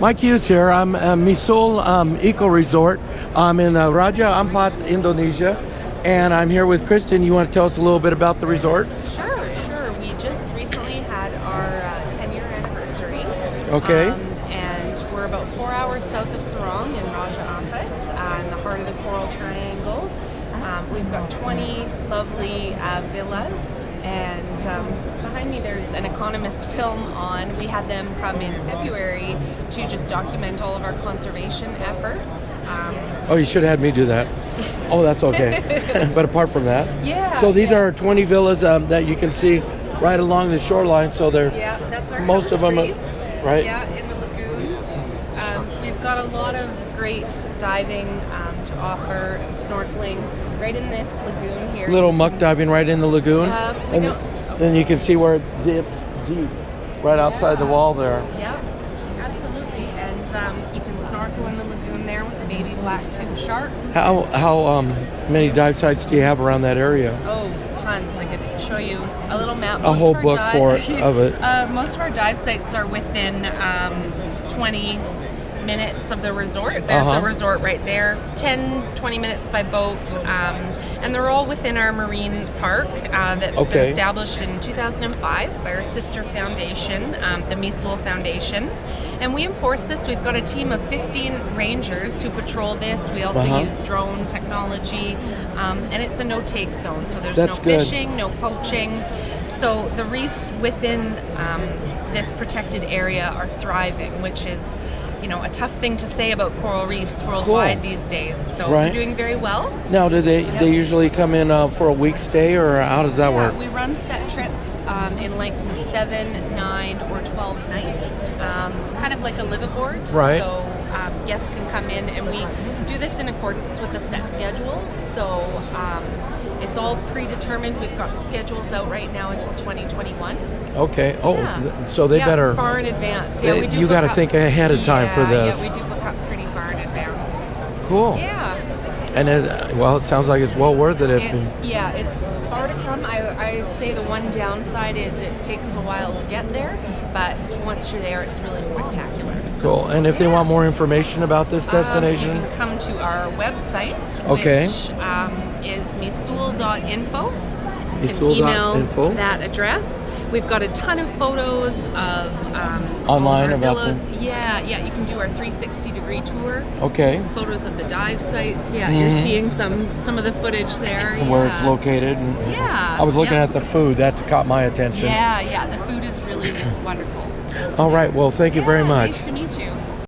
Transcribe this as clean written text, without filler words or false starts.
Mike Hughes here. I'm at Misool Eco Resort. I'm in Raja Ampat, Indonesia, and I'm here with Kristen. You want to tell us a little bit about the resort? Sure. We just recently had our 10-year anniversary. Okay. And we're about 4 hours south of Sarong in Raja Ampat, in the heart of the Coral Triangle. We've got 20 lovely villas. And behind me there's an Economist film on. We had them come in February to just document all of our conservation efforts. Oh, you should have had me do that. Oh, that's okay. But apart from that, yeah. So these are 20 villas that you can see right along the shoreline. So they're that's our most of them, reef. right? Yeah, in the lagoon. We've got a lot of great diving to offer, and snorkeling right in this lagoon here. Little muck diving right in the lagoon, and then you can see where it dips deep, right outside the wall there. Yeah, absolutely. And you can snorkel in the lagoon there with the baby black-tipped sharks. How many dive sites do you have around that area? Oh, tons. I could show you a little map. A whole book of it. Most of our dive sites are within 20 minutes of the resort. There's the resort right there. 10-20 minutes by boat, and they're all within our marine park that's been established in 2005 by our sister foundation, the Misool Foundation, and we enforce this. We've got a team of 15 rangers who patrol this. We also use drone technology, and it's a no-take zone, so there's no fishing, no poaching. So the reefs within this protected area are thriving, which is a tough thing to say about coral reefs worldwide these days. So we're doing very well. Now, do they usually come in for a week stay, or how does that work? We run set trips in lengths of 7, 9, or 12 nights, kind of like a live-aboard. Right. So guests can come in, and we do this in accordance with a set schedule. So it's all predetermined. We've got schedules out right now until 2021. Okay. Oh, so they better far in advance. Yeah, we do. You got to think ahead of time for this. Yeah, we do book up pretty far in advance. Cool. Yeah. And it sounds like it's well worth it. It's far to come. I say the one downside is it takes a while to get there, but once you're there, it's really spectacular. Cool. And if they want more information about this destination, you can come to our website, which is misool.info. You can email that address. We've got a ton of photos of online about villas. Yeah, you can do our 360-degree tour. Okay. Photos of the dive sites. Yeah, you're seeing some of the footage there. Where it's located. And I was looking at the food. That's caught my attention. Yeah, the food is really wonderful. All right. Well, thank you very much. Nice to meet you.